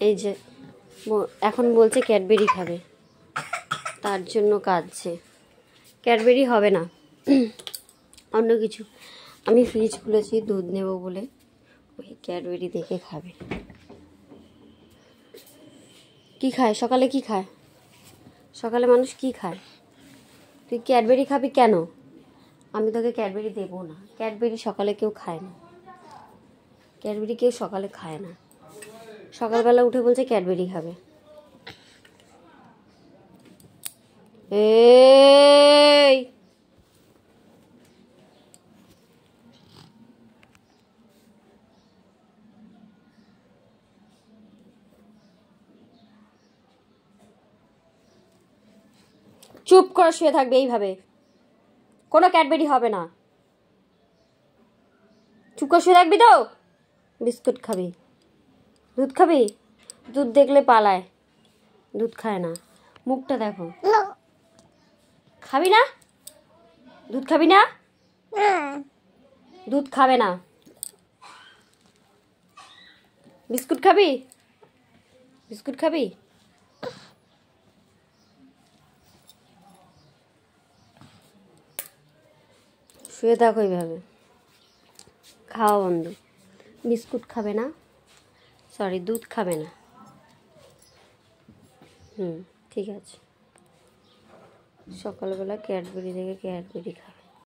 এই যে এখন বলছে ক্যাডবেরি খাবে, তার জন্য কাঁদছে। ক্যাডবেরি হবে না, অন্য কিছু। আমি ফ্রিজ খুলেছি দুধ নেব বলে, ওই ক্যাডবেরি দেখে খাবে। কি খায় সকালে? কি খায় সকালে মানুষ? কি খায়? তুই ক্যাডবেরি খাবি কেন? আমি তোকে ক্যাডবেরি দেবো না। ক্যাডবেরি সকালে কেউ খায় না, ক্যাডবেরি কেউ সকালে খায় না। সকালবেলা উঠে বলছে ক্যাডবেরি খাবে। এই চুপ করে শুয়ে থাকবে এইভাবে, কোনো ক্যাডবেরি হবে না। চুপ করে শুয়ে থাকবি তো। বিস্কুট খাবি? দুধ খাবি? দুধ দেখলে পালায়, দুধ খায় না। মুখটা দেখো। খাবি না? দুধ খাবি না? দুধ খাবে না। বিস্কুট খাবি? বিস্কুট খাবি? শুয়ে থাকো এইভাবে, খাওয়া বন্ধ। বিস্কুট খাবে না, সরি দুধ খাবে না। ঠিক আছে, সকালবেলা ক্যাডবেরি থেকে ক্যাডবেরি খাবে।